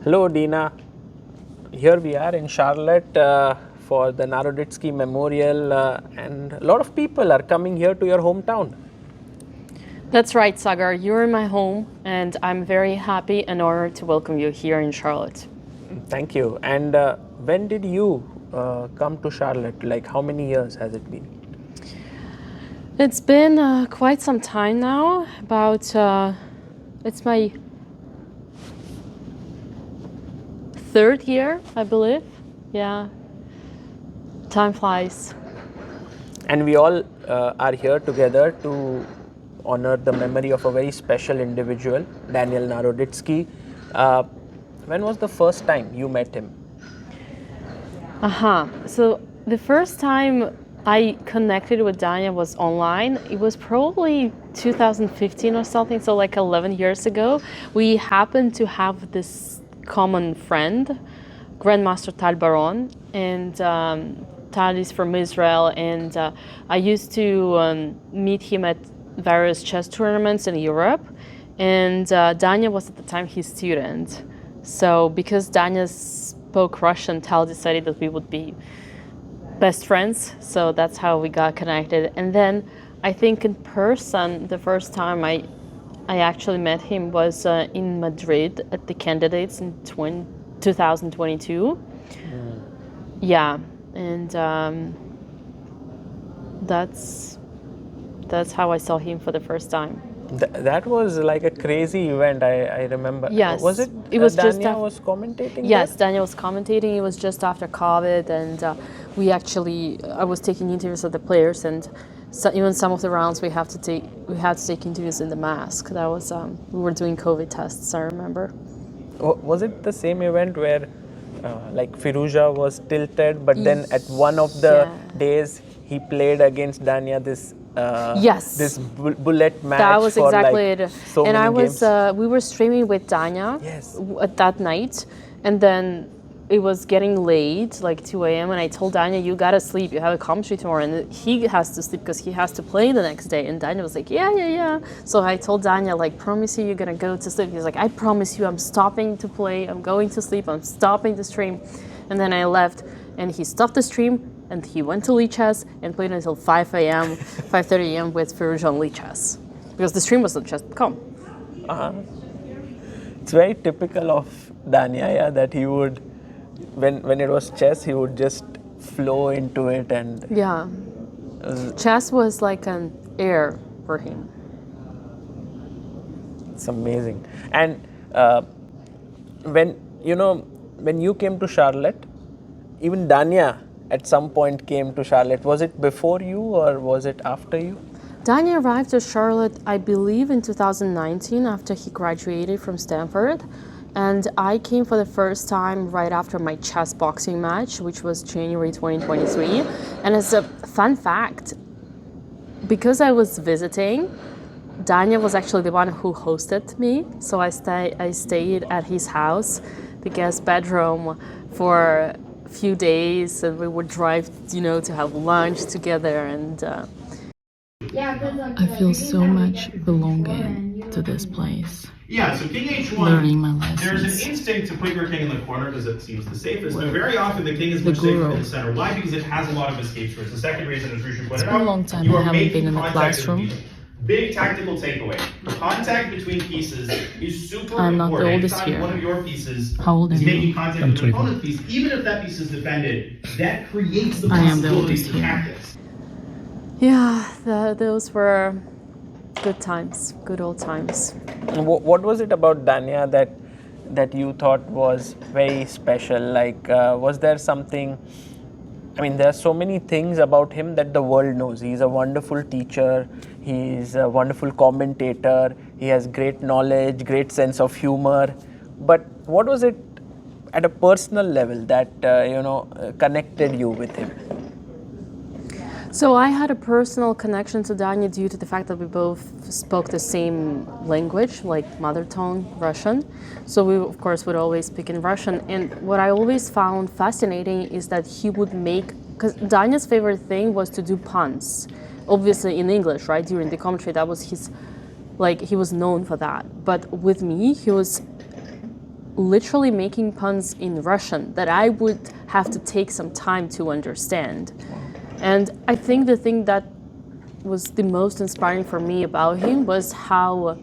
Hello, Dina. Here we are in Charlotte for the Naroditsky Memorial, and a lot of people are coming here to your hometown. That's right, Sagar. You're in my home, and I'm very happy and honored to welcome you here in Charlotte. Thank you. And when did you come to Charlotte? Like, how many years has it been? It's been quite some time now. It's my third year, I believe. Yeah. Time flies. And we all are here together to honor the memory of a very special individual, Daniel Naroditsky. When was the first time you met him? So the first time I connected with Danya was online. It was probably 2015 or something, so like 11 years ago. We happened to have this common friend, Grandmaster Tal Baron, and Tal is from Israel, and I used to meet him at various chess tournaments in Europe, and Danya was at the time his student. So because Danya spoke Russian, Tal decided that we would be best friends, so that's how we got connected. And then I think in person, the first time I actually met him was in Madrid at the Candidates in 2022. Yeah, and that's how I saw him for the first time. That was like a crazy event, I remember. Yes. Was it? It was Danya was commentating? Yes, that? Daniel was commentating. It was just after COVID, and I was taking interviews of the players, and so even some of the rounds we had to take interviews in the mask. That was we were doing COVID tests, I remember. Was it the same event where like Firouzja was tilted, but then at one of the days he played against Danya this this bullet match? That was for exactly like it. So and many I was games. We were streaming with Danya Yes. at that night, and then it was getting late, like 2 a.m. and I told Danya, you gotta sleep, you have a commentary tomorrow, and he has to sleep because he has to play the next day. And Danya was like, yeah. So I told Danya, like, promise you you're gonna go to sleep. He's like, I promise you I'm stopping to play, I'm going to sleep, I'm stopping the stream. And then I left, and he stopped the stream, and he went to Lichess and played until 5 a.m., 5:30 a.m. with Firouzja on Lichess, because the stream was on chess.com. It's very typical of Danya, yeah, that he would, when it was chess, he would just flow into it, and yeah, chess was like an air for him. it's amazing. And when you came to Charlotte, even Danya at some point came to Charlotte. Was it before you or was it after you? Danya arrived to Charlotte, I believe, in 2019 after he graduated from Stanford. And I came for the first time right after my chess boxing match, which was January 2023. And as a fun fact, because I was visiting, Danya was actually the one who hosted me. So I stayed at his house, the guest bedroom, for a few days, and we would drive, to have lunch together. And I feel so much belonging to this place. Yeah, so king h1, learning my lessons. There's an instinct to put your king in the corner because it seems the safest, but very often the king is much safer in the center. Why? Because it has a lot of escape through. The second reason, as Rusha pointed out, it's been a long time I haven't been in a classroom. Big tactical takeaway. Contact between pieces is super important. I'm not the oldest here. One of your pieces How old are is you? making contact with an opponent piece, even if that piece is defended, that creates the I am the possibility oldest for here. tactics. yeah, those were good times, good old times. What was it about Danya that you thought was very special? Like, was there something? I mean, there are so many things about him that the world knows. He's a wonderful teacher. He's a wonderful commentator. He has great knowledge, great sense of humor. But what was it at a personal level that connected you with him? So I had a personal connection to Danya due to the fact that we both spoke the same language, like mother tongue, Russian. So we, of course, would always speak in Russian. And what I always found fascinating is that he would make, because Danya's favorite thing was to do puns. Obviously in English, right? During the commentary, that was his, like, he was known for that. But with me, he was literally making puns in Russian that I would have to take some time to understand. And I think the thing that was the most inspiring for me about him was how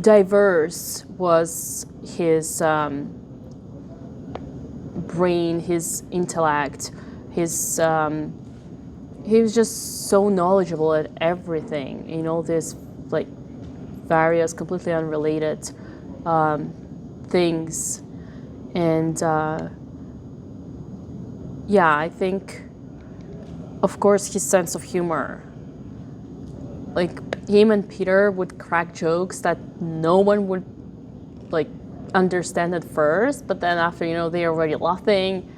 diverse was his brain, his intellect, his he was just so knowledgeable at everything, you know, there's like various completely unrelated things. And yeah, I think, of course, his sense of humor. Like, him and Peter would crack jokes that no one would, like, understand at first, but then after, you know, they're already laughing,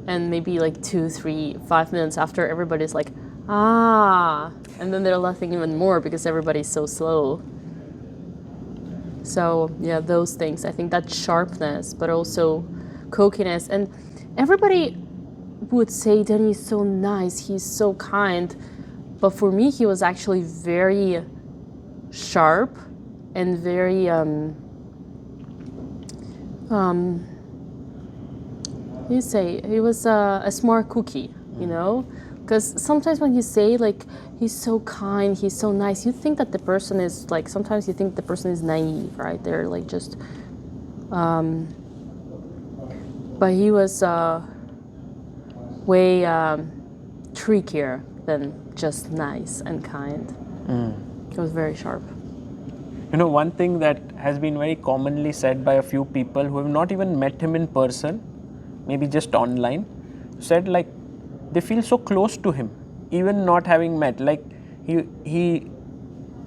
and maybe like 2, 3, 5 minutes after, everybody's like, ah, and then they're laughing even more because everybody's so slow. So, yeah, those things. I think that sharpness, but also cokiness. And everybody would say, Danny is so nice, he's so kind. But for me, he was actually very sharp and very, you say, he was a smart cookie, you know? Because sometimes when you say, like, he's so kind, he's so nice, you think that the person is, like, sometimes you think the person is naive, right? They're, like, just, but he was way trickier than just nice and kind. He was very sharp. You know, one thing that has been very commonly said by a few people who have not even met him in person, maybe just online, said like they feel so close to him, even not having met. Like he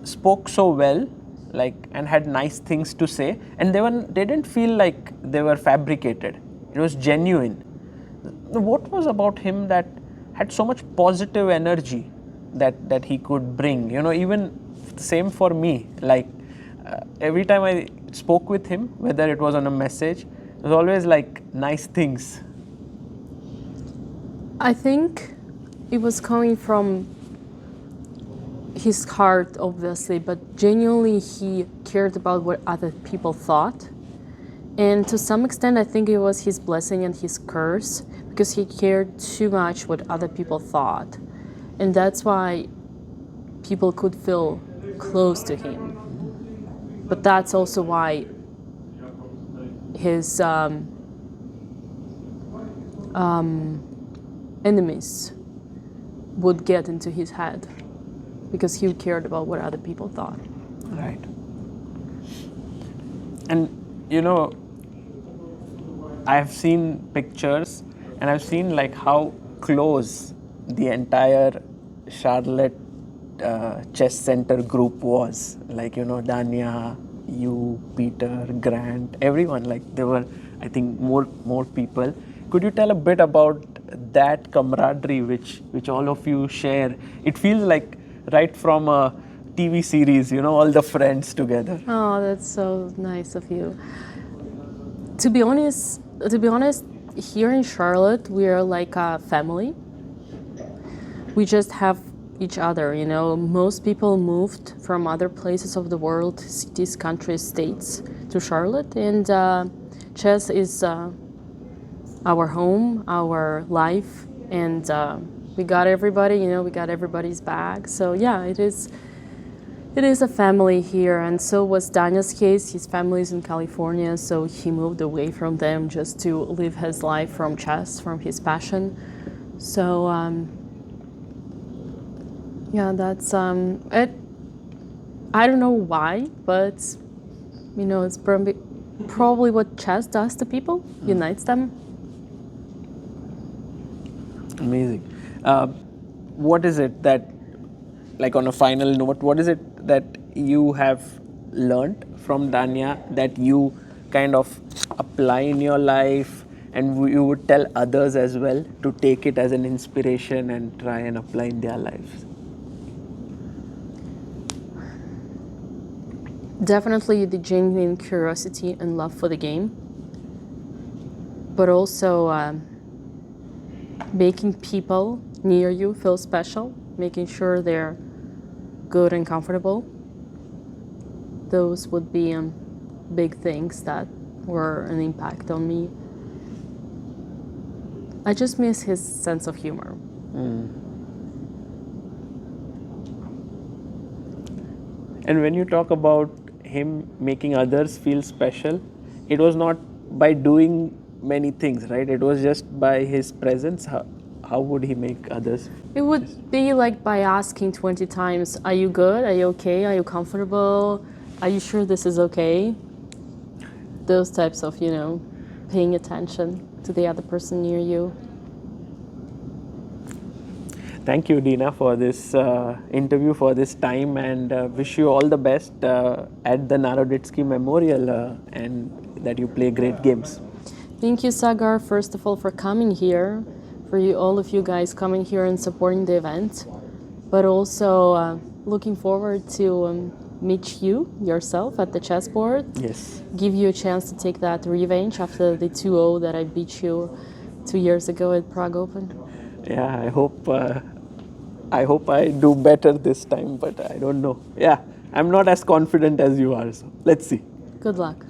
spoke so well, like, and had nice things to say, and they didn't feel like they were fabricated. It was genuine. What was about him that had so much positive energy that he could bring? You know, even same for me. Like every time I spoke with him, whether it was on a message, it was always like nice things. I think it was coming from his heart, obviously, but genuinely he cared about what other people thought. And to some extent, I think it was his blessing and his curse, because he cared too much what other people thought. And that's why people could feel close to him. But that's also why his enemies would get into his head, because he cared about what other people thought. Right. And you know, I've seen pictures and I've seen like how close the entire Charlotte chess center group was. Like, you know, Danya, you, Peter, Grant, everyone. Like there were, I think, more people. Could you tell a bit about that camaraderie which all of you share? It feels like right from a TV series, you know, all the friends together. Oh, that's so nice of you. To be honest, here in Charlotte, we are like a family. We just have each other, you know. Most people moved from other places of the world, cities, countries, states, to Charlotte, and chess is our home, our life, and we got everybody, you know, we got everybody's back. So yeah, it is a family here, and so was Danya's case. His family is in California, so he moved away from them just to live his life from chess, from his passion. So yeah, that's it. I don't know why, but you know, it's probably what chess does to people, unites them. Amazing. What is it that, like on a final note, what is it that you have learned from Danya that you kind of apply in your life, and you would tell others as well to take it as an inspiration and try and apply in their lives? Definitely the genuine curiosity and love for the game, but also making people near you feel special, making sure they're good and comfortable, those would be big things that were an impact on me. I just miss his sense of humor. And when you talk about him making others feel special, it was not by doing many things, right? It was just by his presence. How would he make others? It would be like by asking 20 times, are you good? Are you okay? Are you comfortable? Are you sure this is okay? Those types of, paying attention to the other person near you. Thank you, Dina, for this interview, for this time, and wish you all the best at the Naroditsky Memorial and that you play great games. Thank you, Sagar, first of all, for coming here, for all of you guys coming here and supporting the event, but also looking forward to meet you yourself at the chessboard. Yes. Give you a chance to take that revenge after the 2-0 that I beat you 2 years ago at Prague Open. Yeah, I hope I do better this time, but I don't know. Yeah, I'm not as confident as you are, so let's see. Good luck.